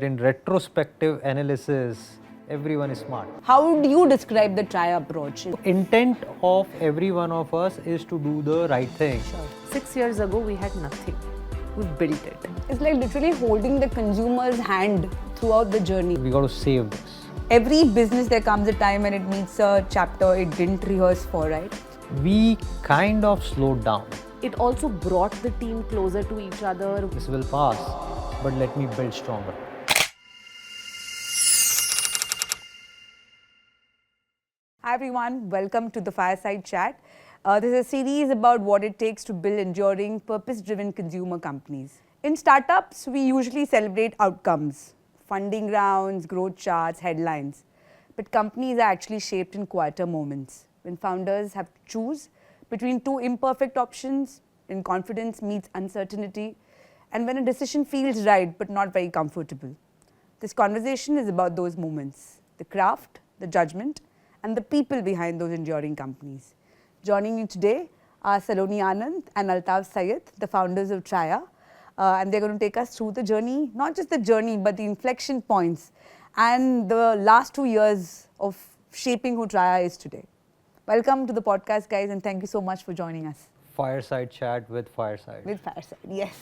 In retrospective analysis, everyone is smart. How do you describe the Traya approach? Intent of every one of us is to do the right thing. 6 years ago, we had nothing. We built it. It's like literally holding the consumer's hand throughout the journey. We got to save this. Every business, there comes a time when it meets a chapter it didn't rehearse for, right? We kind of slowed down. It also brought the team closer to each other. This will pass, but let me build stronger. Hi everyone, welcome to the Fireside Chat. This is a series about what it takes to build enduring, purpose-driven consumer companies. In startups, we usually celebrate outcomes, funding rounds, growth charts, headlines. But companies are actually shaped in quieter moments, when founders have to choose between two imperfect options, when confidence meets uncertainty, and when a decision feels right but not very comfortable. This conversation is about those moments, the craft, the judgment, and the people behind those enduring companies. Joining me today are Saloni, Anand and Altaf, Saiyed, the founders of Traya. And they're going to take us through the journey, not just the journey, but the inflection points and the last 2 years of shaping who Traya is today. Welcome to the podcast, guys, and thank you so much for joining us. Fireside chat with Fireside. With Fireside, yes.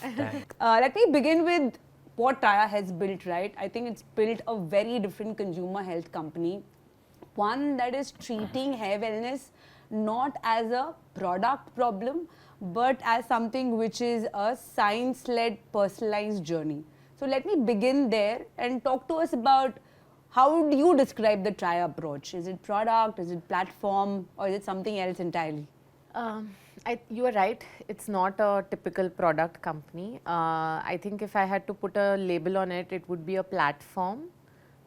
Let me begin with what Traya has built, right? I think it's built a very different consumer health company. One that is treating hair wellness not as a product problem, but as something which is a science-led, personalized journey. So let me begin there and talk to us about how do you describe the Traya approach? Is it product, is it platform, or is it something else entirely? You are right. It's not a typical product company. I think if I had to put a label on it, it would be a platform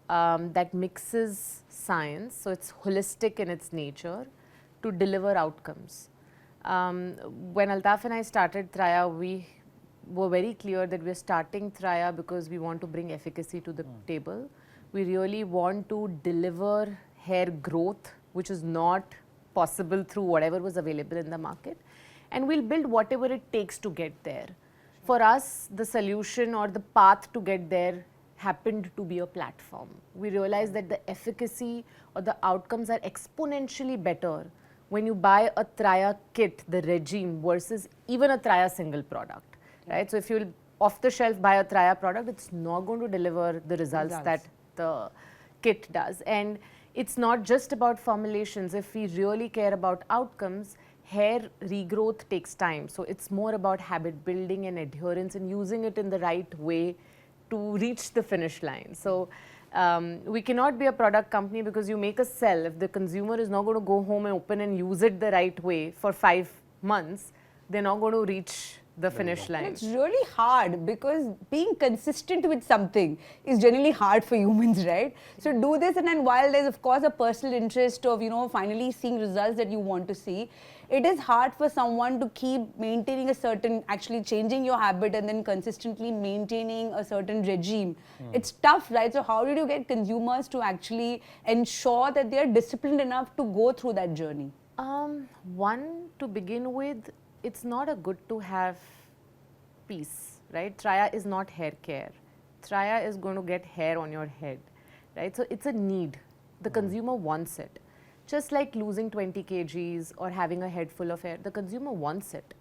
that mixes science, so it's holistic in its nature, to deliver outcomes. When Altaf and I started Traya, we were very clear that we're starting Traya because we want to bring efficacy to the table. We really want to deliver hair growth, which is not possible through whatever was available in the market. And we'll build whatever it takes to get there. For us, the solution or the path to get there happened to be a platform. We realized that the efficacy or the outcomes are exponentially better when you buy a Traya kit, the regime, versus even a Traya single product, right? So if you'll off the shelf buy a Traya product, it's not going to deliver the results that the kit does. And it's not just about formulations. If we really care about outcomes, hair regrowth takes time. So it's more about habit building and adherence and using it in the right way to reach the finish line. So we cannot be a product company because you make a sell. If the consumer is not going to go home and open and use it the right way for 5 months, they're not going to reach the finish line. It's really hard because being consistent with something is generally hard for humans, right? So do this, and then while there's of course a personal interest of, finally seeing results that you want to see, it is hard for someone to keep maintaining a certain, actually changing your habit and then consistently maintaining a certain regime. It's tough, right? So how did you get consumers to actually ensure that they're disciplined enough to go through that journey? One, to begin with, it's not a good to have piece, right? Traya is not hair care. Traya is going to get hair on your head, right? So it's a need. The consumer wants it. Just like losing 20 kgs or having a head full of hair, the consumer wants it.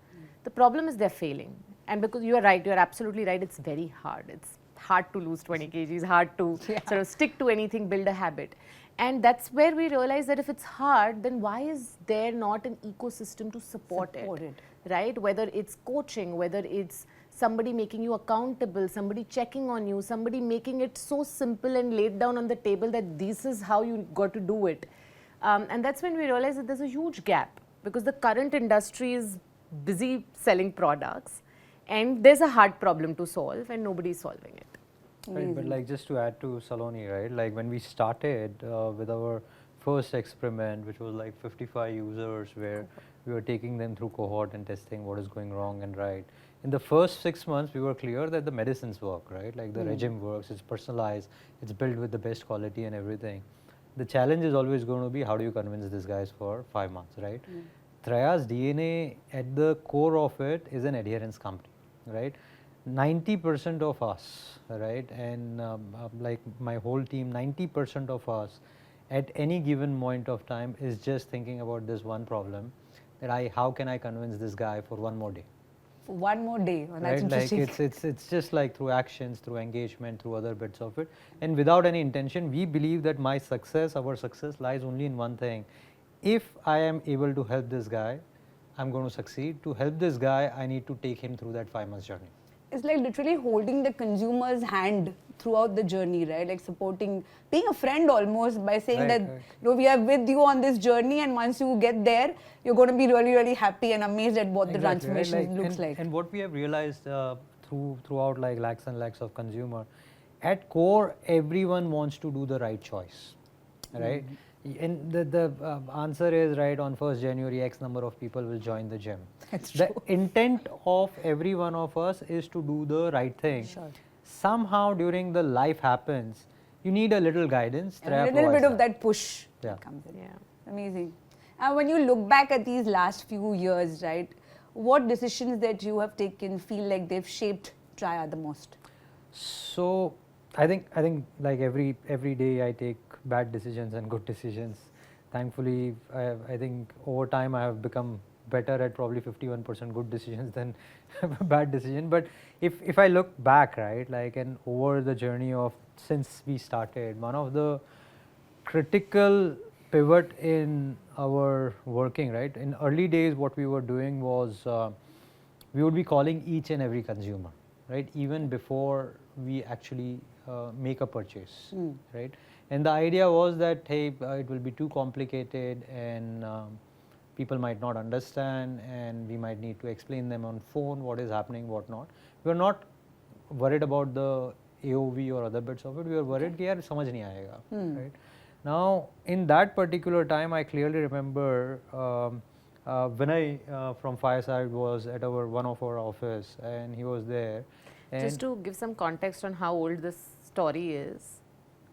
The problem is they're failing. And because you are right, you're absolutely right, it's very hard. It's hard to lose 20 kgs, hard to sort of stick to anything, build a habit. And that's where we realize that if it's hard, then why is there not an ecosystem to support it, right? Whether it's coaching, whether it's somebody making you accountable, somebody checking on you, somebody making it so simple and laid down on the table that this is how you got to do it. And that's when we realize that there's a huge gap because the current industry is busy selling products and there's a hard problem to solve and nobody's solving it. Right, but like just to add to Saloni, right? Like when we started with our first experiment, which was like 55 users, where we were taking them through cohort and testing what is going wrong and right. In the first 6 months, we were clear that the medicines work, right? Like the regime works, it's personalized, it's built with the best quality and everything. The challenge is always going to be how do you convince these guys for 5 months, right? Traya's DNA at the core of it is an adherence company, right? 90% of us, right, and like my whole team, 90% of us at any given point of time is just thinking about this one problem, that how can I convince this guy for one more day? For one more day. Oh, that's Right, like interesting. it's just like through actions, through engagement, through other bits of it, and without any intention. We believe that my success, our success, lies only in one thing: if I am able to help this guy, I'm going to succeed. To help this guy, I need to take him through that 5 months journey. It's like literally holding the consumer's hand throughout the journey, right? Like supporting, being a friend almost, by saying Right, that right. you know, we are with you on this journey, and once you get there, you're going to be really, really happy and amazed at what the Exactly, right, transformation looks like. And what we have realized throughout like lakhs and lakhs of consumer, at core, everyone wants to do the right choice, right? And the answer is, right, on 1st January, X number of people will join the gym. That's The true. intent of every one of us is to do the right thing. Sure. Somehow during the life happens, you need a little guidance. And Traya a little provides bit of that push Yeah. that comes in. Yeah. Amazing. And when you look back at these last few years, right, what decisions that you have taken feel like they've shaped Traya the most? So I think like every day I take bad decisions and good decisions. Thankfully, I think over time I have become better at probably 51% good decisions than bad decision. But if I look back, right, like, and over the journey of since we started, one of the critical pivot in our working, right, in early days what we were doing was we would be calling each and every consumer, right, even before we actually make a purchase, right. And the idea was that, hey, it will be too complicated, and people might not understand, and we might need to explain them on phone what is happening, what not. We were not worried about the AOV or other bits of it. We were worried कि यार समझ नहीं आएगा, right. Now in that particular time, I clearly remember Vinay from Fireside was at one of our office, and he was there. And Just to give some context on how old this story is,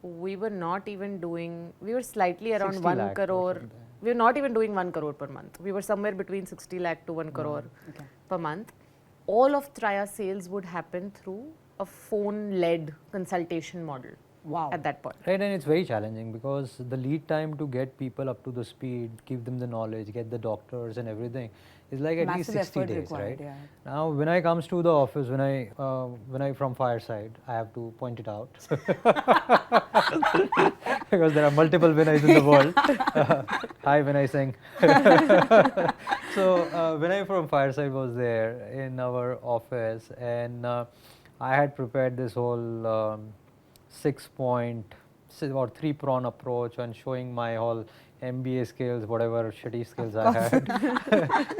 we were not even doing, we were slightly around 60 1 lakh or crore. something. We were not even doing 1 crore per month. We were somewhere between 60 lakh to 1 crore Okay. per month. All of Traya sales would happen through a phone-led consultation model Wow. at that point. Right, and it's very challenging because the lead time to get people up to the speed, give them the knowledge, get the doctors and everything is like at least Massive 60 effort days, required, right? yeah. Now, when I comes to the office, when I from Fireside, I have to point it out because there are multiple Vinays in the world. Hi, Vinay Singh. So, Vinay from Fireside was there in our office, and I had prepared this whole 6-point or 3-prong approach and showing my whole MBA skills, whatever shitty skills I had,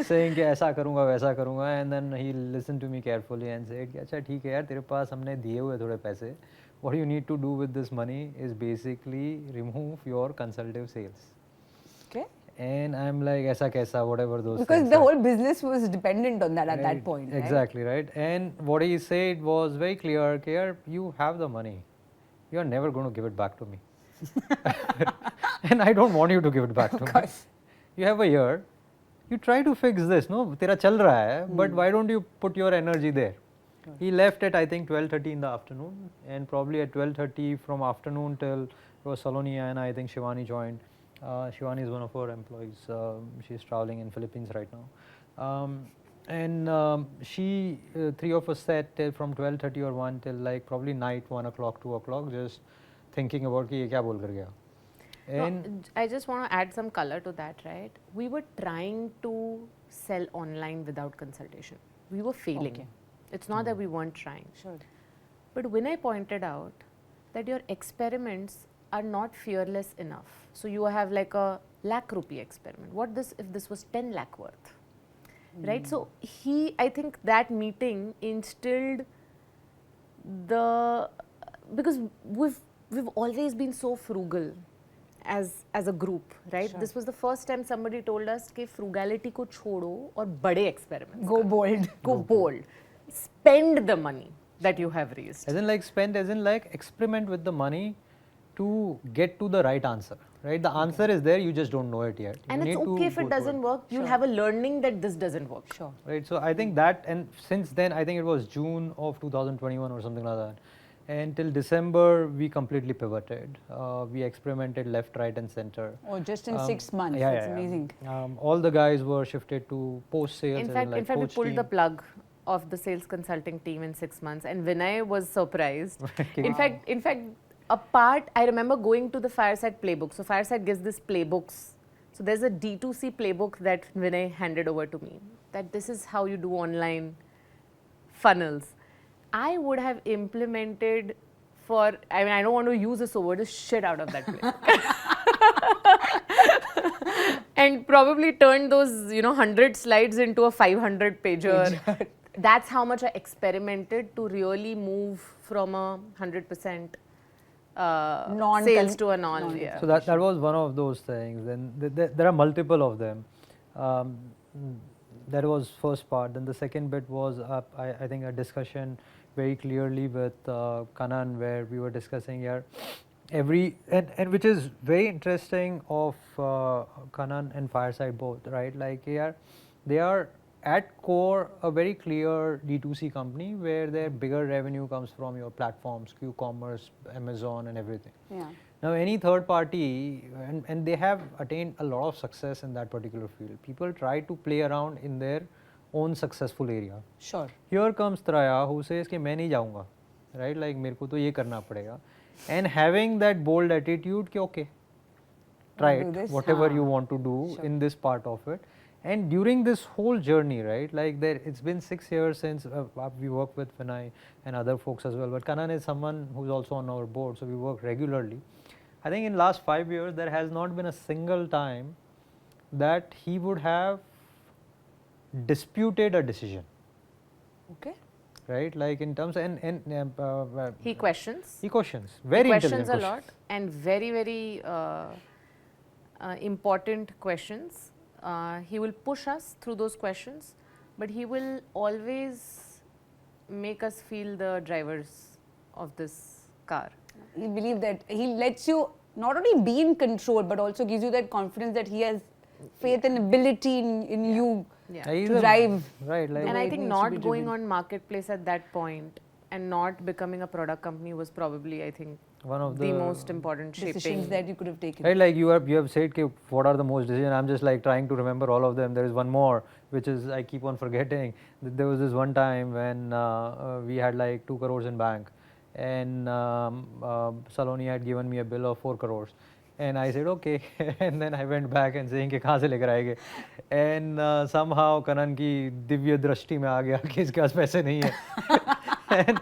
saying कि ऐसा करूँगा वैसा करूँगा, and then he listened to me carefully and said कि अच्छा ठीक है यार, तेरे पास हमने दिए हुए थोड़े पैसे, what you need to do with this money is basically remove your consultative sales. Okay. And I'm like ऐसा कैसा, whatever those Because things the are. whole business was dependent on that at that Right, point. Right? exactly, right. And what he said was very clear, कि यार, you have the money, you are never going to give it back to me. And I don't want you to give it back to me. You have a year, you try to fix this, no, तेरा चल रहा है, but why don't you put your energy there? He left at I think 12:30 in the afternoon, and probably at 12:30 from afternoon till it was Saloni, and I think Shivani joined. Shivani is one of our employees. She's traveling in Philippines right now. And she, 3 of us sat till from 12:30 or 1 till like probably night 1 o'clock, 2 o'clock, just thinking about कि ये क्या बोल कर गया. And I just want to add some color to that, right? We were trying to sell online without consultation. We were failing. Okay. It's not that we weren't trying. Sure. But when I pointed out that your experiments are not fearless enough. So you have like a lakh rupee experiment. What this if this was 10 lakh worth? Right? So I think that meeting instilled because we've always been so frugal as a group, right? Sure. This was the first time somebody told us कि frugality को छोड़ो और बड़े experiments Go bold. go bold. Spend the money that you have raised. as in like spend, as in like experiment with the money to get to the right answer, right? The answer is there, you just don't know it yet. And You it's need to okay if go it through doesn't work. You'll have a learning that this doesn't work. Sure. Right, so I think that, and since then, I think it was June of 2021 or something like that. And till December, we completely pivoted. We experimented left, right, and center. Oh, just in 6 months. Yeah, That's yeah, yeah. amazing. All the guys were shifted to post sales. In as fact, like we coach pulled team. the plug of the sales consulting team in 6 months, and Vinay was surprised. In fact, I remember going to the Fireside playbook. So Fireside gives this playbooks. So there's a D2C playbook that Vinay handed over to me. That this is how you do online funnels. I would have implemented I don't want to use this word, the shit out of that playbook. And probably turned those 100 slides into a 500 pager. That's how much I experimented to really move from a 100% sales to a non. Yeah. So that was one of those things. And there are multiple of them. That was first part. Then the second bit was I think a discussion very clearly with Kanan, where we were discussing here and which is very interesting of Kanan and Fireside both, right? Like here, they are at core a very clear D2C company where their bigger revenue comes from your platforms, Q-commerce, Amazon, and everything. Yeah. Now, any third party, and they have attained a lot of success in that particular field. People try to play around in their own successful area. Sure. Here comes Traya, who says कि मैं नहीं जाऊँगा, right? Like मेरे को तो ये करना पड़ेगा, and having that bold attitude कि okay, try it, whatever you want to do in this part of it. And during this whole journey, right? Like it's been 6 years since we work with Vinay and other folks as well. But Kanan is someone who's also on our board, so we work regularly. I think in last 5 years there has not been a single time that he would have disputed a decision. Okay. Right, like in terms He questions. He questions very questions intelligent a lot and very important questions. He will push us through those questions, but he will always make us feel the drivers of this car. He believes that he lets you not only be in control, but also gives you that confidence that he has faith and ability in you to drive. Right, like and I think not going on marketplace at that point and not becoming a product company was probably, I think, one of the most important decisions shaping that you could have taken. Right, like you have said कि what are the most decisions. I'm just like trying to remember all of them. There is one more which is I keep on forgetting. There was this one time when we had like 2 crores in bank, and Saloni had given me a bill of 4 crores. And I said okay, and then I went back and saying कि कहाँ से लेकर आएंगे, and somehow Kanan की दिव्य दृष्टि में आ गया कि इसके पास पैसे नहीं है. And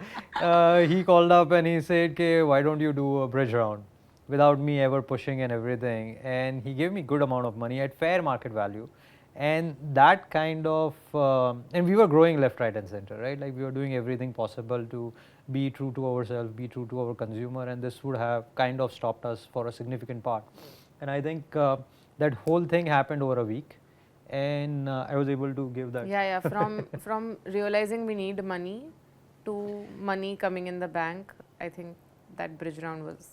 he called up and he said कि why don't you do a bridge round without me ever pushing and everything, and he gave me good amount of money at fair market value. And that kind of and we were growing left, right, and center, right? Like we were doing everything possible to be true to ourselves, be true to our consumer, and this would have kind of stopped us for a significant part. And I think that whole thing happened over a week, and I was able to give that. Yeah. From realizing we need money to money coming in the bank, I think that bridge round was.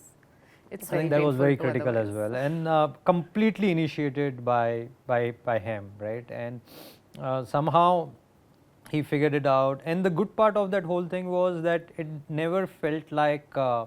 I think that was very critical as well, and completely initiated by him, right? And somehow he figured it out. And the good part of that whole thing was that it never felt like I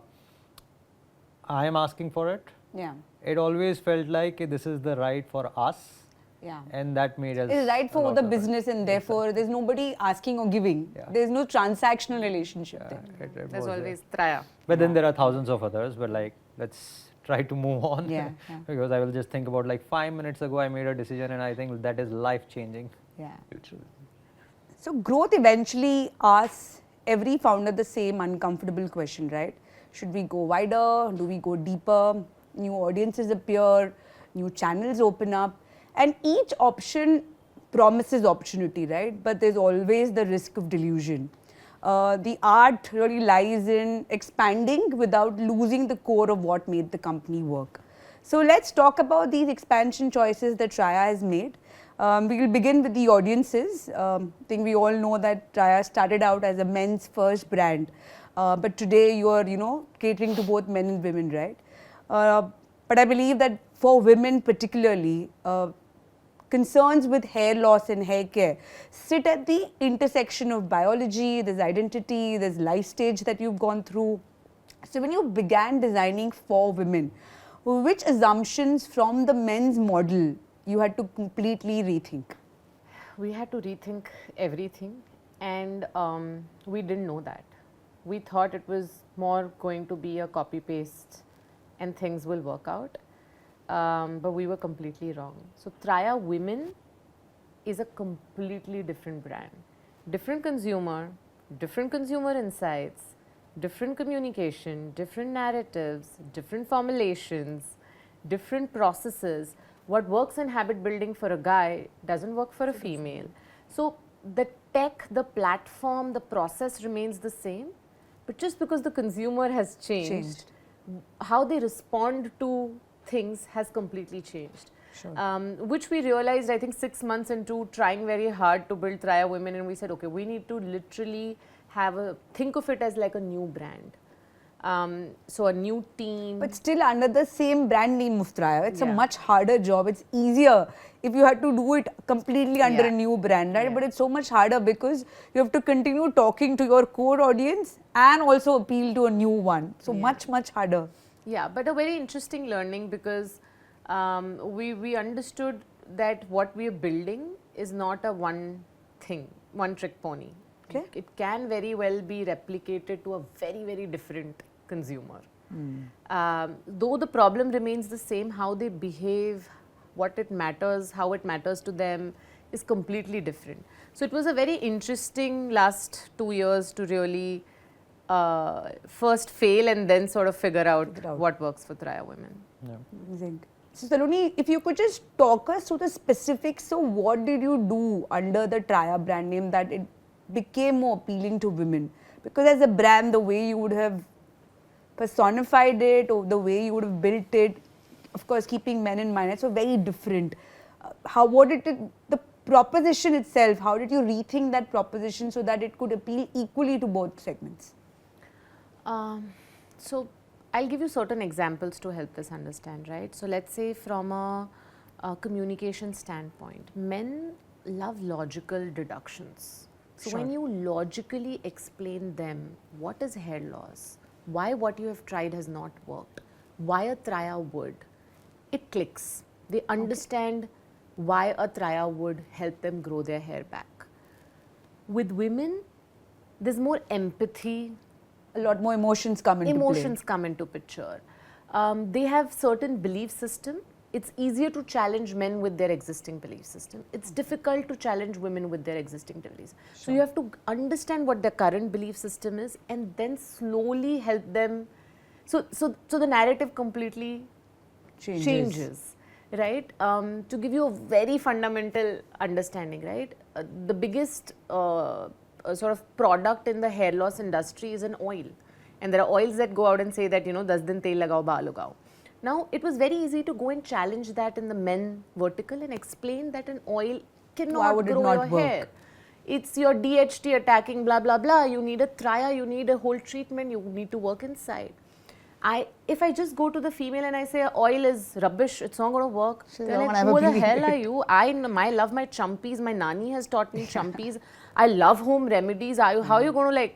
am asking for it. Yeah. It always felt like this is the right for us. Yeah. And that made us. It's right for the business, and therefore there's nobody asking or giving. Yeah. There's no transactional relationship there. There's always Traya. But then there are thousands of others, but like, let's try to move on. Yeah. Because I will just think about like 5 minutes ago I made a decision, and I think that is life changing. Yeah. Literally. So growth eventually asks every founder the same uncomfortable question, right? Should we go wider? Do we go deeper? New audiences appear, new channels open up, and each option promises opportunity, right? But there's always the risk of delusion. The art really lies in expanding without losing the core of what made the company work. So let's talk about these expansion choices that Traya has made. We will begin with the audiences. I think we all know that Traya started out as a men's first brand, but today you are, catering to both men and women, right? But I believe that for women particularly, concerns with hair loss and hair care sit at the intersection of biology, there's identity, there's life stage that you've gone through. So when you began designing for women, which assumptions from the men's model you had to completely rethink? We had to rethink everything, and we didn't know that. We thought it was more going to be a copy paste and things will work out, but we were completely wrong. So Traya Women is a completely different brand, different consumer insights, different communication, different narratives, different formulations, different processes. What works in habit building for a guy doesn't work for a female. So the tech, the platform, the process remains the same, but just because the consumer has changed. How they respond to things has completely changed. Sure. Which we realized, I think, 6 months into trying very hard to build Traya Women, and we said, okay, we need to literally think of it as like a new brand. So a new team. But still under the same brand name of Traya, it's a Yeah. much harder job. It's easier if you had to do it completely under Yeah. a new brand, right? Yeah. But it's so much harder because you have to continue talking to your core audience and also appeal to a new one. So Yeah. much harder. Yeah, but a very interesting learning, because we understood that what we are building is not a one trick pony. Okay. It can very well be replicated to a very different consumer. Though the problem remains the same, how they behave, what it matters, how it matters to them is completely different. So it was a very interesting last 2 years to really first fail and then sort of figure out what works for Traya Women. Yeah. Amazing. So Saloni, if you could just talk us through the specifics. So what did you do under the Traya brand name that it became more appealing to women? Because as a brand, the way you would have personified it or the way you would have built it, of course keeping men in mind, it's so very different. The proposition itself, how did you rethink that proposition so that it could appeal equally to both segments? So I'll give you certain examples to help us understand, right? So let's say from a communication standpoint, men love logical deductions. So when you logically explain them what is hair loss, why what you have tried has not worked, why a Traya would, it clicks. They understand why a Traya would help them grow their hair back. With women, there's more empathy. A lot more emotions come into Emotions come into picture. They have certain belief system. It's easier to challenge men with their existing belief system. It's difficult to challenge women with their existing beliefs. So you have to understand what their current belief system is and then slowly help them. So the narrative completely changes, right? To give you a very fundamental understanding, right? The biggest sort of product in the hair loss industry is an oil. And there are oils that go out and say that, 10 din tel lagao, baal lagao. Now, it was very easy to go and challenge that in the men vertical and explain that an oil cannot grow your hair. It's your DHT attacking, blah, blah, blah. You need a Traya, you need a whole treatment, you need to work inside. If I just go to the female and I say oil is rubbish, it's not going to work. They're like, who the hell are you? I love my champis. My nani has taught me champis. I love home remedies. How are you going to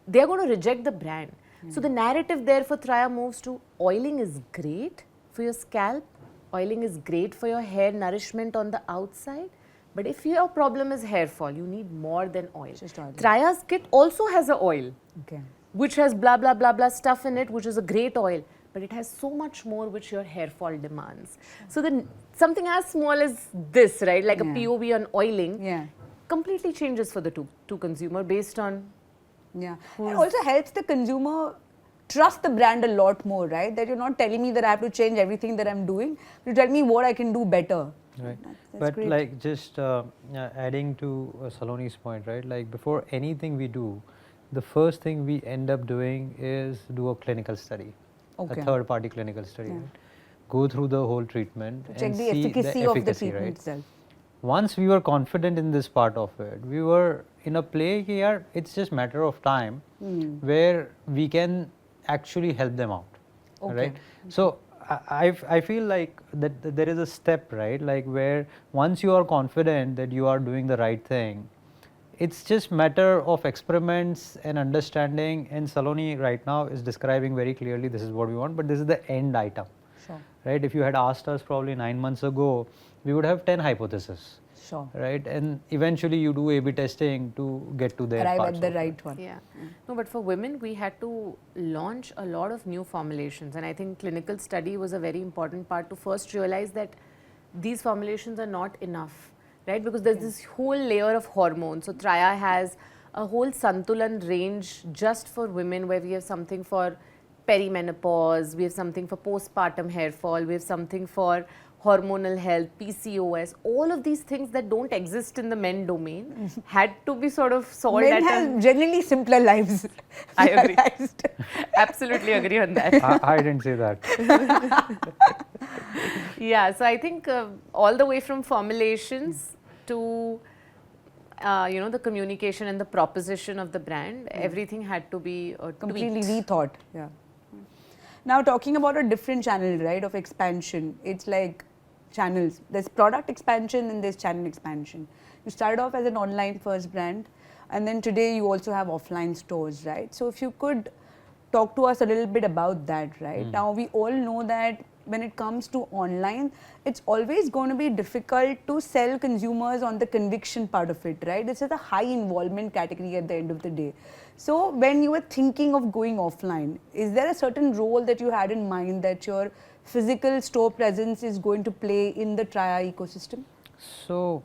they're going to reject the brand. So the narrative there for Traya moves to oiling is great for your scalp. Oiling is great for your hair nourishment on the outside. But if your problem is hair fall, you need more than oil. Traya's kit also has a oil. Okay. Which has blah, blah, blah, blah stuff in it, which is a great oil. But it has so much more which your hair fall demands. So then something as small as this, right, like a POV on oiling, completely changes for the two consumer based on... Yeah. It also helps the consumer trust the brand a lot more, right? That you're not telling me that I have to change everything that I'm doing. You tell me what I can do better. Right. That's But great. like just adding to Saloni's point, right? Like before anything we do, the first thing we end up doing is do a clinical study, a third-party clinical study. Right? Go through the whole treatment to check and the see efficacy the of the efficacy, treatment right? itself. Once we were confident in this part of it, we were in a play here. It's just matter of time where we can actually help them out, right? So I feel like that there is a step, right, like where once you are confident that you are doing the right thing, it's just matter of experiments and understanding. And Saloni right now is describing very clearly this is what we want, but this is the end item. Sure. Right? If you had asked us probably 9 months ago, we would have 10 hypotheses. Sure. Right? And eventually you do A/B testing to get to their Arrive parts at the of it. right one. Yeah. No, but for women, we had to launch a lot of new formulations. And I think clinical study was a very important part to first realize that these formulations are not enough, right? Because there's this whole layer of hormones. So Traya has a whole Santulan range just for women, where we have something for perimenopause, we have something for postpartum hair fall, we have something for hormonal health, PCOS, all of these things that don't exist in the men domain had to be sort of solved Men at have generally simpler lives. I agree. Realized. Absolutely agree on that. I didn't say that. Yeah, so I think all the way from formulations to the communication and the proposition of the brand, everything had to be Completely tweaked. rethought. Yeah. Now talking about a different channel, right, of expansion, it's like channels. There's product expansion and there's channel expansion. You started off as an online first brand, and then today you also have offline stores, right? So if you could talk to us a little bit about that, right? Now we all know that when it comes to online, it's always going to be difficult to sell consumers on the conviction part of it, right? This is a high involvement category at the end of the day. So when you were thinking of going offline, is there a certain role that you had in mind that your physical store presence is going to play in the Traya ecosystem? So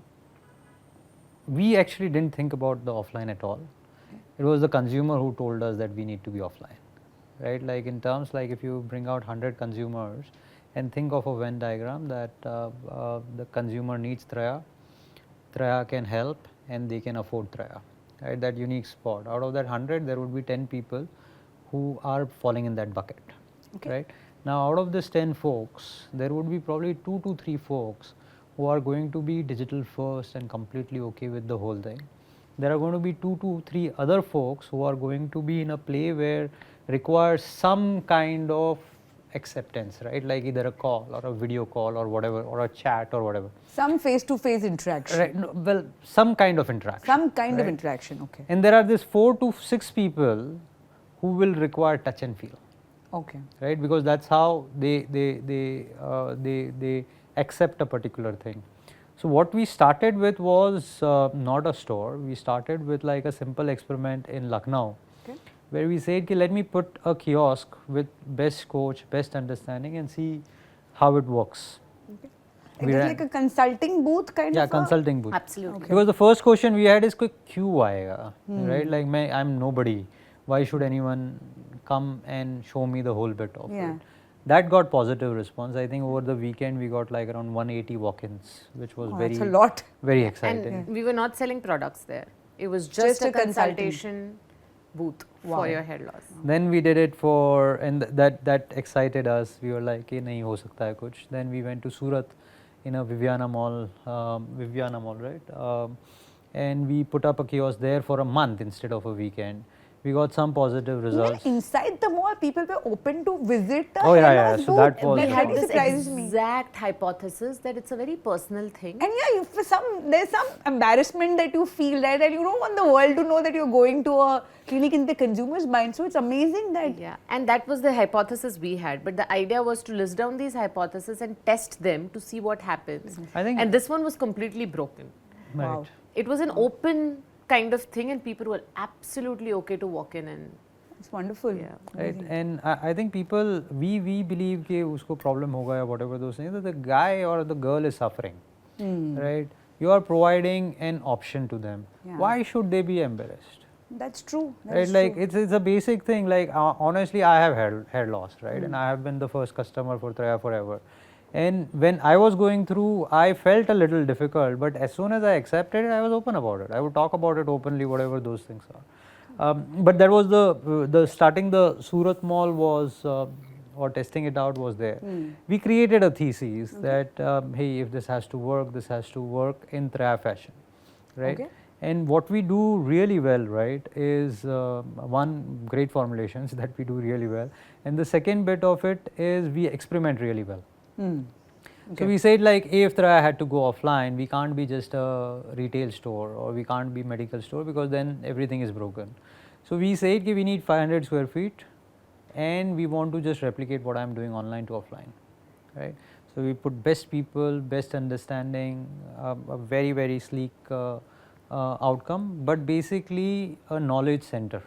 we actually didn't think about the offline at all. It was the consumer who told us that we need to be offline, right? Like in terms, like if you bring out 100 consumers and think of a Venn diagram that the consumer needs Traya, Traya can help and they can afford Traya, right? That unique spot. Out of that 100, there would be 10 people who are falling in that bucket, right? Now out of this 10 folks, there would be probably 2 to 3 folks who are going to be digital first and completely okay with the whole thing. There are going to be 2 to 3 other folks who are going to be in a play where requires some kind of acceptance, right? Like either a call or a video call or whatever, or a chat or whatever. Some face-to-face interaction. Right? No, well, some kind of interaction. Some kind of right? interaction, okay. And there are these 4 to 6 people who will require touch and feel. Okay. Right? Because that's how they accept a particular thing. So what we started with was not a store. We started with like a simple experiment in Lucknow, where we said, let me put a kiosk with best coach, best understanding, and see how it works. Okay. It is like a consulting booth kind of? Yeah, consulting booth. Absolutely. Okay. Because the first question we had is, "Koi kyun aayega?" Right? Like, I'm nobody. Why should anyone come and show me the whole bit of it? That got positive response. I think over the weekend we got like around 180 walk-ins, which was That's a lot. very exciting. And we were not selling products there. It was just a consultation booth for your hair loss. Then we did it for, and that excited us. We were like, nahi ho sakta hai kuch. Then we went to Surat in a Viviana Mall, right? And we put up a kiosk there for a month instead of a weekend. We got some positive results. Even inside the mall, people were open to visit the hair loss so booth. that was We had this surprises me. exact hypothesis that it's a very personal thing. And yeah, there's some embarrassment that you feel, right? And you don't want the world to know that you're going to a clinic in the consumer's mind. So it's amazing that. Yeah, and that was the hypothesis we had. But the idea was to list down these hypotheses and test them to see what happens. I think, and this one was completely broken. right. Wow. It was an open kind of thing, and people were absolutely okay to walk in and. It's wonderful. Yeah. Right, and I think people, we believe कि उसको problem होगा या whatever those things, that the guy or the girl is suffering, right? You are providing an option to them. Yeah. Why should they be embarrassed? That's true. Right, That's like true. it's a basic thing. Like honestly, I have hair loss, right, and I have been the first customer for Traya forever. And when I was going through, I felt a little difficult, but as soon as I accepted it, I was open about it. I would talk about it openly, whatever those things are. But that was the starting the Surat Mall was, or testing it out was there. We created a thesis that, hey, if this has to work in Traya fashion, right? Okay. And what we do really well, right, is one, great formulations that we do really well, and the second bit of it is we experiment really well. So we said like, if Traya had to go offline, we can't be just a retail store or we can't be medical store, because then everything is broken. So we said we need 500 square feet and we want to just replicate what I'm doing online to offline, right? So we put best people, best understanding, a very, very sleek outcome, but basically a knowledge center,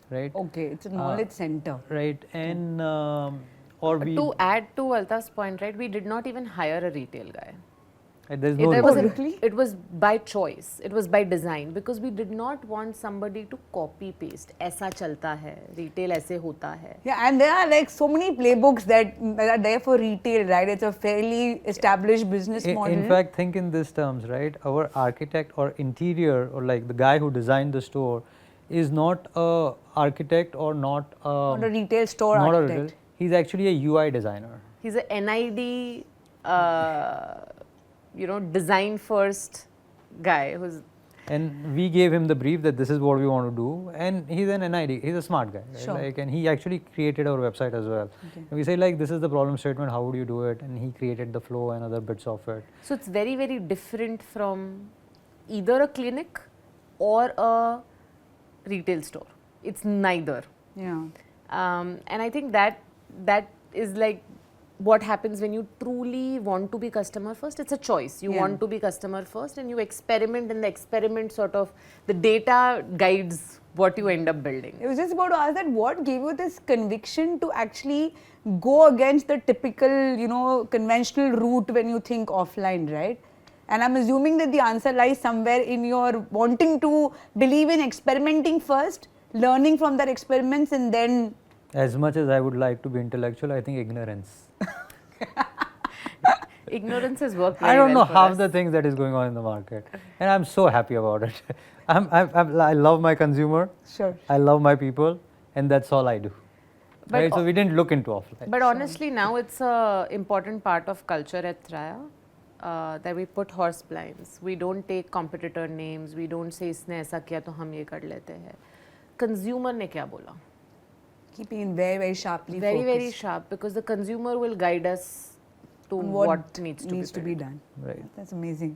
right? Okay, it's a knowledge center. Right, and or we, To add to Altaf's point, right, we did not even hire a retail guy. there's no It was, reason. really? it was by choice, it was by design, because we did not want somebody to copy paste. ऐसा चलता है, retail ऐसे होता है. Yeah, and there are like so many playbooks that are there for retail, right? It's a fairly established business model. In fact, think in these terms, right? Our architect or interior, or like the guy who designed the store, is not a architect or not a, not a retail store not a architect. retail. He's actually a UI designer. He's a NID, design first guy who's. And we gave him the brief that this is what we want to do, and he's an NID. He's a smart guy, right? Sure. Like, and he actually created our website as well. And we say like, this is the problem statement. How would you do it? And he created the flow and other bits of it. So it's very, very different from either a clinic or a retail store. It's neither. Yeah. And I think that is like what happens when you truly want to be customer first. It's a choice. You Yeah. want to be customer first, and you experiment, and the experiment sort of, the data guides what you end up building. I was just about to ask that what gave you this conviction to actually go against the typical, conventional route when you think offline, right? And I'm assuming that the answer lies somewhere in your wanting to believe in experimenting first, learning from that experiments, and then. As much as I would like to be intellectual, I think ignorance. Ignorance has worked I very don't know well for half us. the things that is going on in the market, and I'm so happy about it. I love my consumer. Sure. I love my people, and that's all I do. But Right? So we didn't look into offline. But honestly, now it's a important part of culture at Traya that we put horse blinds. We don't take competitor names. We don't say इसने ऐसा किया तो हम ये कर लेते हैं. Consumer ने क्या बोला? Keeping it very, very sharply Very, focused very sharp, because the consumer will guide us to on what needs to be built. done. Right. That's amazing.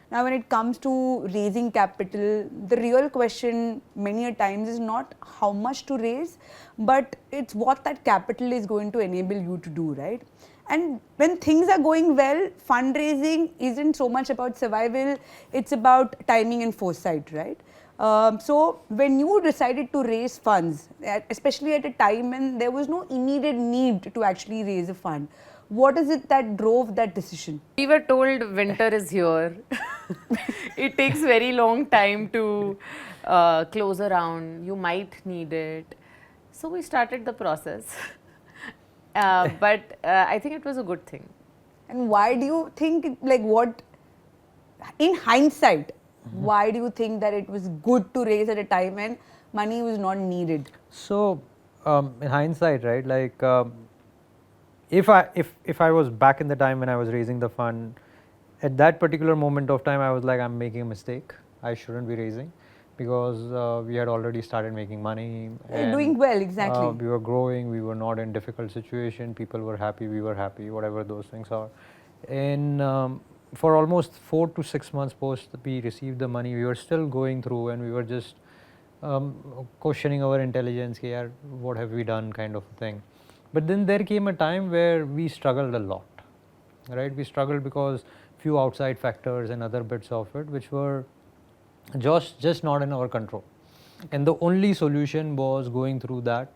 Now, when it comes to raising capital, the real question many a times is not how much to raise, but it's what that capital is going to enable you to do, right? And when things are going well, fundraising isn't so much about survival, it's about timing and foresight, right? So when you decided to raise funds, especially at a time when there was no immediate need to actually raise a fund, what is it that drove that decision? We were told winter is here. It takes very long time to close a round. You might need it. So we started the process. But I think it was a good thing. And why do you think, like what, in hindsight, why do you think that it was good to raise at a time when money was not needed? So in hindsight, right? Like if I was back in the time when I was raising the fund, at that particular moment of time, I was like, I'm making a mistake. I shouldn't be raising, because we had already started making money. You're doing well, exactly. We were growing. We were not in difficult situation. People were happy. We were happy. Whatever those things are. And for almost 4 to 6 months post we received the money, we were still going through, and we were just questioning our intelligence. Yaar, what have we done, kind of thing. But then there came a time where we struggled a lot, right? We struggled because few outside factors and other bits of it which were just not in our control, and the only solution was going through that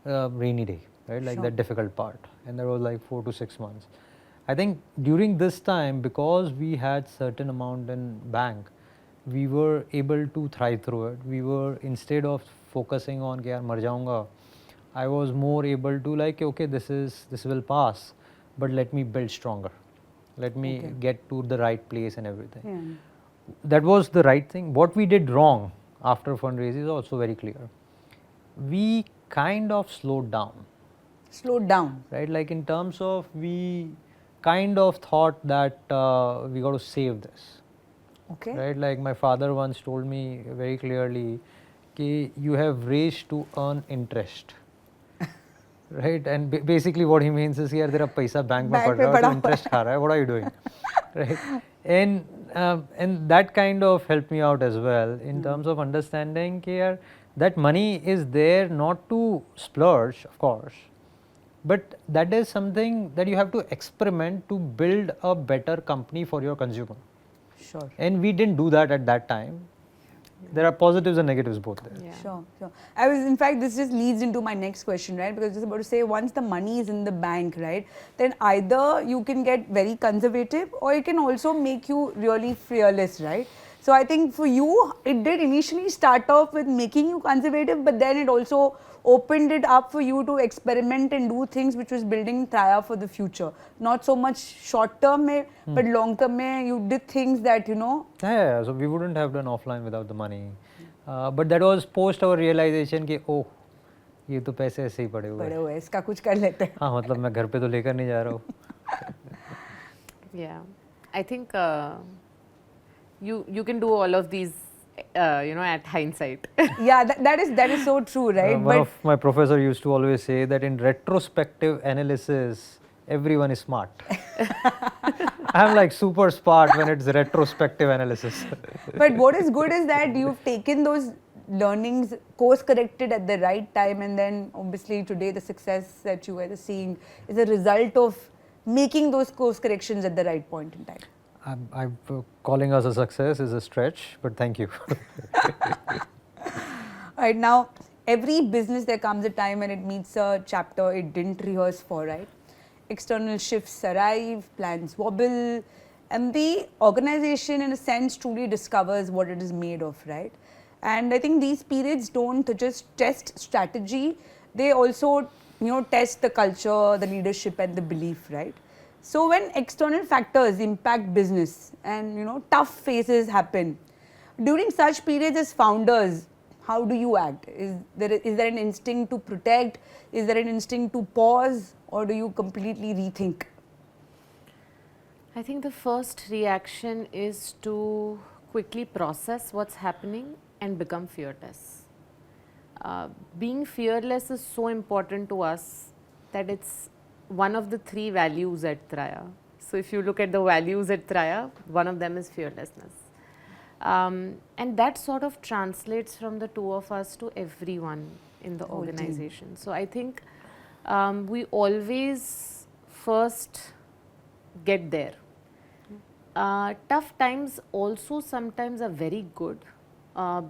rainy day, right? Like that difficult part, and there was like 4 to 6 months. I think during this time, because we had certain amount in bank, we were able to thrive through it. We were, instead of focusing on कि यार मर जाऊंगा, I was more able to like, okay, this will pass, but let me build stronger. Let me get to the right place and everything. Yeah. That was the right thing. What we did wrong after fundraise is also very clear. We kind of slowed down. Slowed down. Right? Like in terms of, we kind of thought that we got to save this. Okay. right? Like my father once told me very clearly, कि you have raised to earn interest, right? And basically what he means is यार तेरा पैसा bank में पड़ रहा है, तो interest खा रहा है, what are you doing, right? And that kind of helped me out as well in terms of understanding कि यार that money is there not to splurge, of course, but that is something that you have to experiment to build a better company for your consumer. Sure. And we didn't do that at that time. There are positives and negatives both there. Yeah. Sure, sure. I was, in fact, this just leads into my next question, right? Because I was just about to say, once the money is in the bank, right, then either you can get very conservative or it can also make you really fearless, right? So I think for you, it did initially start off with making you conservative, but then it also opened it up for you to experiment and do things which was building Traya for the future. Not so much short term, but long term, you did things that, you know. Yeah, so we wouldn't have done offline without the money. But that was post our realization कि oh, ये तो पैसे ऐसे ही पड़े हुए हैं. इसका कुछ कर लेते हैं. हाँ, मतलब मैं घर पे तो लेकर नहीं जा रहा हूँ. Yeah, I think you can do all of these, at hindsight. Yeah, that is so true, right? One of my professor used to always say that in retrospective analysis, everyone is smart. I'm like super smart when it's retrospective analysis. But what is good is that you've taken those learnings, course corrected at the right time, and then obviously today the success that you guys are seeing is a result of making those course corrections at the right point in time. I'm calling us a success is a stretch, but thank you. Right now, every business there comes a time when it meets a chapter it didn't rehearse for, right? External shifts arrive, plans wobble, and the organization in a sense truly discovers what it is made of, right? And I think these periods don't just test strategy, they also test the culture, the leadership and the belief, right? So when external factors impact business and tough phases happen, during such periods as founders, how do you act? Is there an instinct to protect? Is there an instinct to pause? Or do you completely rethink? I think the first reaction is to quickly process what's happening and become fearless. Being fearless is so important to us that it's one of the 3 values at Traya. So if you look at the values at Traya, one of them is fearlessness. And that sort of translates from the 2 of us to everyone in the organization. So I think we always first get there. Tough times also sometimes are very good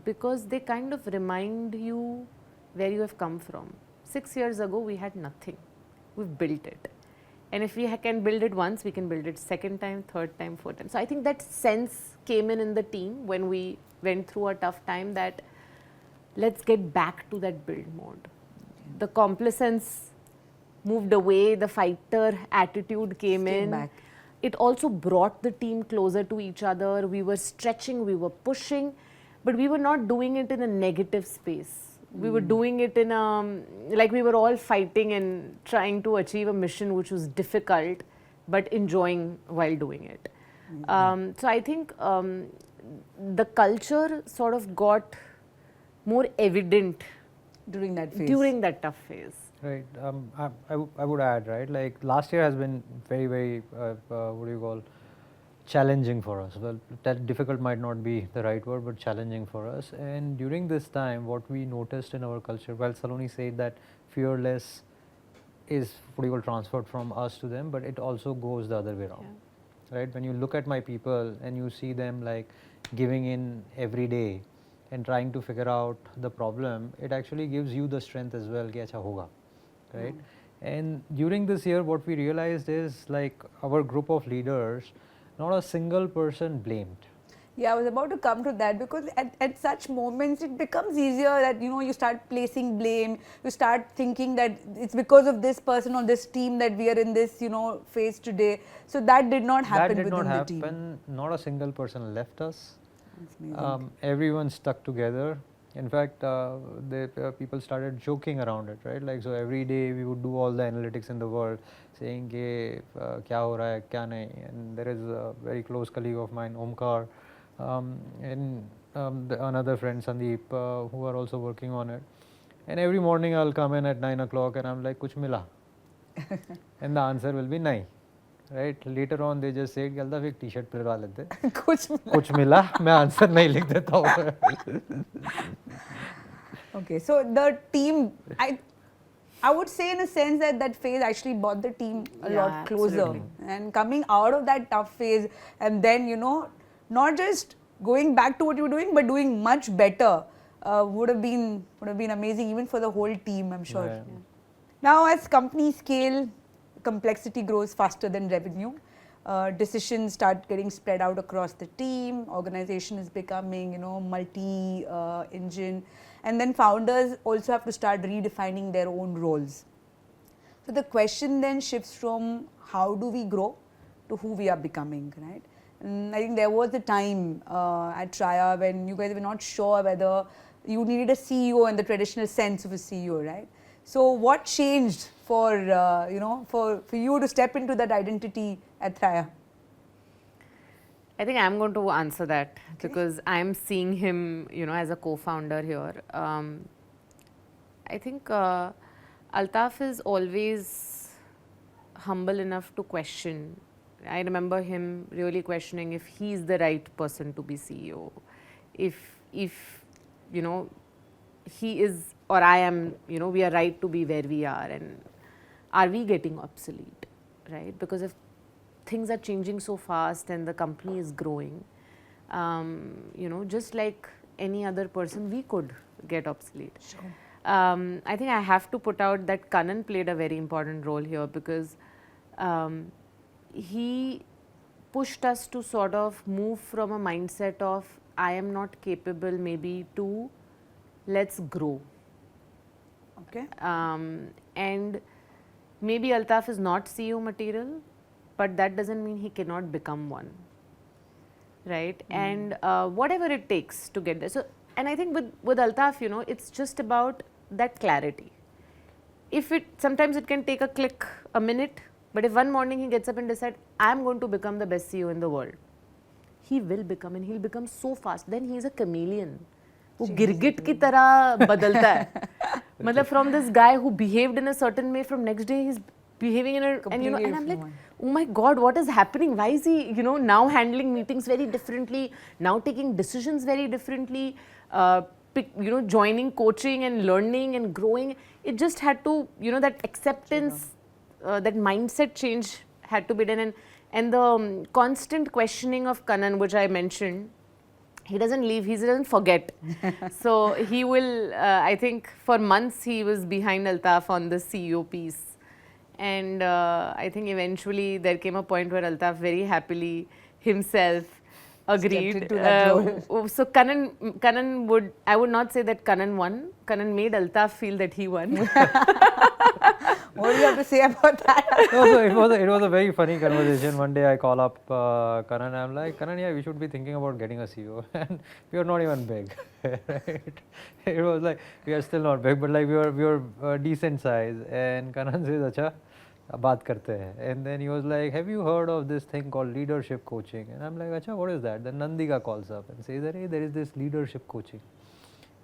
because they kind of remind you where you have come from. 6 years ago we had nothing. We've built it. And if we can build it once, we can build it second time, third time, fourth time. So I think that sense came in the team when we went through a tough time that let's get back to that build mode. The complacence moved away, the fighter attitude came in. Back. It also brought the team closer to each other. We were stretching, we were pushing, but we were not doing it in a negative space. We were doing it in like we were all fighting and trying to achieve a mission which was difficult, but enjoying while doing it. So I think the culture sort of got more evident during that phase. During that tough phase. Right. I would add, right, like last year has been very, very, what do you call, challenging for us. Well, that difficult might not be the right word, but challenging for us. And during this time, what we noticed in our culture, well, Saloni said that fearless is what you call transferred from us to them, but it also goes the other way around. Yeah. Right? When you look at my people and you see them like giving in every day and trying to figure out the problem, it actually gives you the strength as well, कि अच्छा होगा, right? And during this year, what we realized is like our group of leaders, not a single person blamed. Yeah, I was about to come to that because at such moments it becomes easier that you start placing blame, you start thinking that it's because of this person or this team that we are in this phase today. So that did not happen within the team. That did not happen. Not a single person left us. Everyone stuck together. In fact, people started joking around it, right? Like, so every day we would do all the analytics in the world, saying कि क्या हो रहा है, क्या नहीं. And there is a very close colleague of mine, Omkar, and another friend Sandeep who are also working on it. And every morning I'll come in at 9 o'clock and I'm like, kuch mila? And the answer will be nahi. Right? Later on they just said, Altaf ek t-shirt pilwa lete. Kuch mila? मैं answer नहीं लिख देता हूँ. Okay, so the team, I would say in a sense that that phase actually brought the team a Yeah, lot closer. absolutely. And coming out of that tough phase and then, you know, not just going back to what you were doing, but doing much better would have been amazing even for the whole team, I'm sure. Yeah. Now, as companies scale, complexity grows faster than revenue. Decisions start getting spread out across the team. Organization is becoming, you know, multi-engine, and then founders also have to start redefining their own roles. So the question then shifts from how do we grow to who we are becoming, right? And I think there was a time at Traya when you guys were not sure whether you needed a CEO in the traditional sense of a CEO, right? So what changed for you know, for you to step into that identity at Traya? I think I'm going to answer that because I'm seeing him, you know, as a co-founder here. I think Altaf is always humble enough to question. I remember him really questioning if he's the right person to be CEO, if you know, he is or I am, you know, we are right to be where we are, and are we getting obsolete, right? Because if things are changing so fast and the company is growing, you know, just like any other person, we could get obsolete. Sure. I think I have to put out that Kanan played a very important role here because he pushed us to sort of move from a mindset of I am not capable maybe to let's grow. Okay. And maybe Altaf is not CEO material, but that doesn't mean he cannot become one, right? And whatever it takes to get there. So, and I think with Altaf, you know, it's just about that clarity. If it, sometimes it can take a click, a minute, but if one morning he gets up and decides, I'm going to become the best CEO in the world, he will become, and he'll become so fast. Then he is a chameleon. वो गिरगिट की तरह बदलता है. मतलब from this guy who behaved in a certain way, from next day he's behaving in a, and you know, and I'm like, oh my God, what is happening? Why is he, you know, now handling meetings very differently, now taking decisions very differently, you know, joining coaching and learning and growing. It just had to, you know, that acceptance, that mindset change had to be done, and the constant questioning of Kanan, which I mentioned. He doesn't leave, he doesn't forget. So he will, I think for months he was behind Altaf on the CEO piece. And I think eventually there came a point where Altaf very happily himself agreed. So Kanan would, I would not say that Kanan won. Kanan made Altaf feel that he won. What do you have to say about that? No, so it was a very funny conversation. One day I call up Kanan and I'm like, Kanan, yeah, we should be thinking about getting a CEO. And we are not even big. Right? It was like, we are still not big, but like we were decent size. And Kanan says, Acha, baat karte hai. And then he was like, have you heard of this thing called leadership coaching? And I'm like, Acha, what is that? Then Nandika calls up and says, hey, there is this leadership coaching.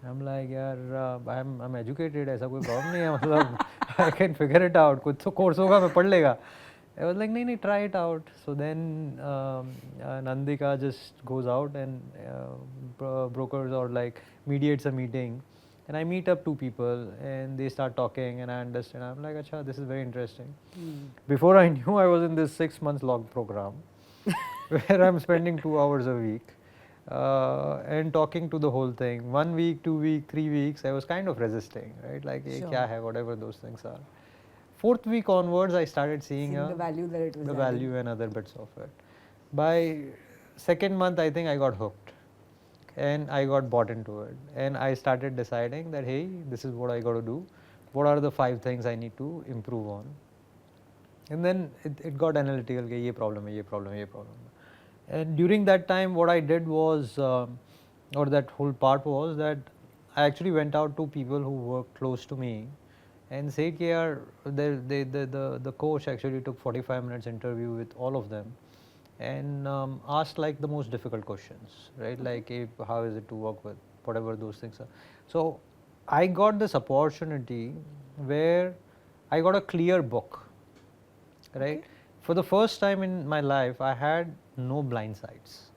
I'm like, yaar, I'm educated, ऐसा कोई problem नहीं है, मतलब I can figure it out, कुछ तो course होगा मैं पढ़ लेगा. I was like, नहीं, try it out. So then Nandika just goes out and brokers or like mediates a meeting, and I meet up two people and they start talking and I understand. I'm like, acha, this is very interesting. Before I knew, I was in this 6 months log program where I'm spending 2 hours a week. And talking to the whole thing. 1 week, 2 weeks, 3 weeks, I was kind of resisting, right? Like, sure. Kya hai, whatever those things are. 4th week onwards, I started seeing the value that it was the value and other bits of it. By 2nd month, I think I got hooked and I got bought into it. And I started deciding that, hey, this is what I got to do. What are the 5 things I need to improve on? And then it got analytical, ye problem hai, ye problem hai, ye problem hai. And during that time, what I did was, or that whole part was that I actually went out to people who work close to me and said, yeah, the coach actually took 45 minutes interview with all of them. and asked like the most difficult questions, right? Like how is it to work with whatever those things are. So I got this opportunity where I got a clear book, right? Okay. For the first time in my life, I had no blind sides.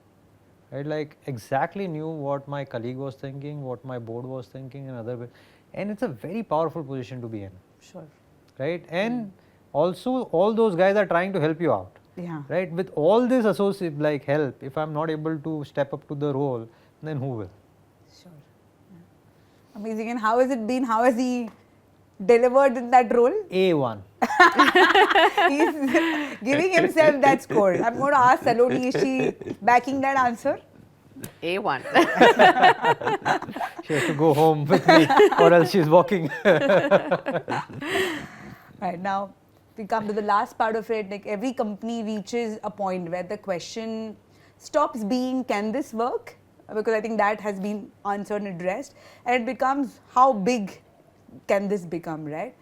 Right, like exactly knew what my colleague was thinking, what my board was thinking, and other, and it's a very powerful position to be in, Sure. right? And also, all those guys are trying to help you out, Yeah. right? With all this associate like help, if I'm not able to step up to the role, then who will? Sure. Yeah. Amazing. And how has it been? How has he delivered in that role? A1. He's giving himself that score. I'm going to ask Saloni, is she backing that answer? A1. She has to go home with me, or else she's walking. Right, now we come to the last part of it. Like every company reaches a point where the question stops being, can this work? Because I think that has been answered and addressed, and it becomes, how big can this become, right?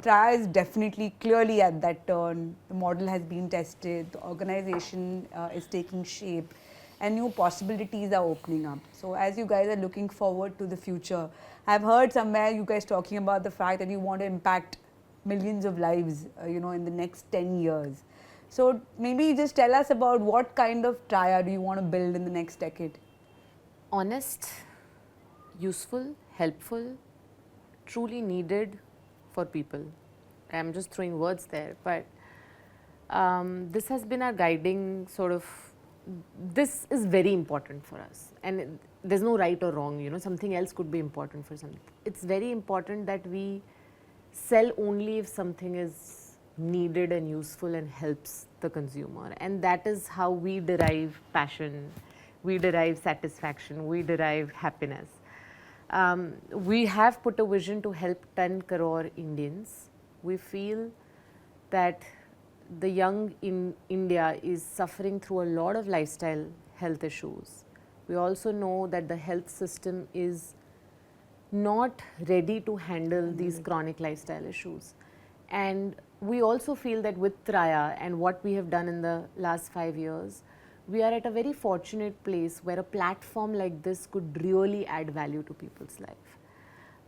Traya is definitely clearly at that turn. The model has been tested, the organization is taking shape, and new possibilities are opening up. So as you guys are looking forward to the future, I've heard somewhere you guys talking about the fact that you want to impact millions of lives, in the next 10 years. So maybe just tell us about what kind of Traya do you want to build in the next decade? Honest, useful, helpful, truly needed for people. I'm just throwing words there, but this has been our guiding sort of, this is very important for us, and there's no right or wrong, something else could be important for something. It's very important that we sell only if something is needed and useful and helps the consumer, and that is how we derive passion, we derive satisfaction, we derive happiness. We have put a vision to help 10 crore Indians. We feel that the young in India is suffering through a lot of lifestyle health issues. We also know that the health system is not ready to handle these chronic lifestyle issues. And we also feel that with Traya and what we have done in the last 5 years, we are at a very fortunate place where a platform like this could really add value to people's life.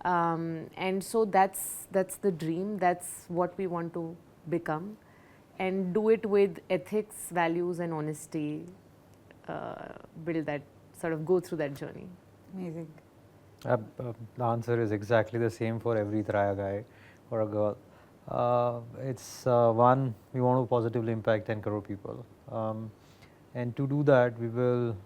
And so that's the dream, that's what we want to become, and do it with ethics, values and honesty, build that, sort of go through that journey. Amazing. The answer is exactly the same for every Traya guy or a girl. It's one, we want to positively impact 10 crore people. And to do that, we'll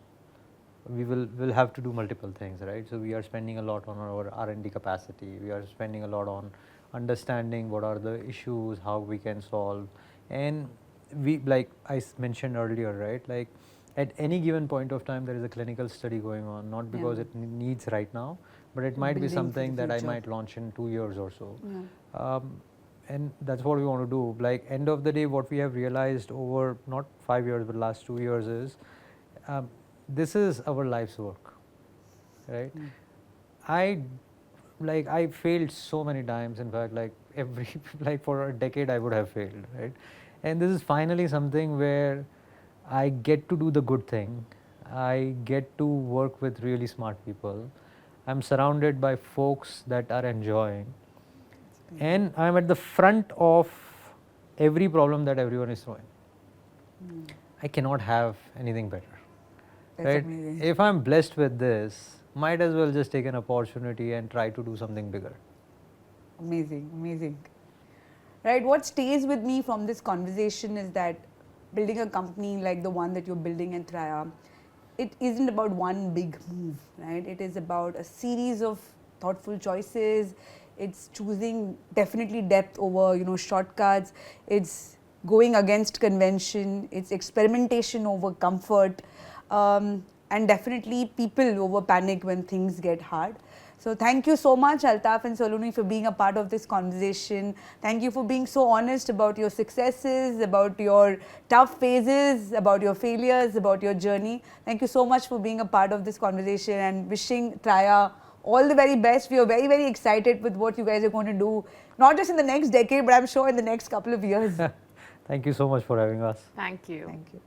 have to do multiple things, right? So we are spending a lot on our R&D capacity. We are spending a lot on understanding what are the issues, how we can solve. And we, like I mentioned earlier, right? Like at any given point of time, there is a clinical study going on, not because it needs right now, but it might be something that I might launch in 2 years or so. Yeah. And that's what we want to do. Like end of the day, what we have realized over not 5 years but last 2 years is this is our life's work, right? I failed so many times. In fact, like for a decade I would have failed, right? And this is finally something where I get to do the good thing. I get to work with really smart people. I'm surrounded by folks that are enjoying. And I'm at the front of every problem that everyone is throwing. I cannot have anything better. That's right? amazing. If I'm blessed with this, might as well just take an opportunity and try to do something bigger. Amazing, amazing. Right, what stays with me from this conversation is that building a company like the one that you're building at Traya, it isn't about one big move, right? It is about a series of thoughtful choices. It's choosing definitely depth over, shortcuts. It's going against convention. It's experimentation over comfort, and definitely people over panic when things get hard. So thank you so much, Altaf and Saloni, for being a part of this conversation. Thank you for being so honest about your successes, about your tough phases, about your failures, about your journey. Thank you so much for being a part of this conversation, and wishing Traya all the very best. We are very, very excited with what you guys are going to do, not just in the next decade, but I'm sure in the next couple of years. Thank you so much for having us. Thank you. Thank you.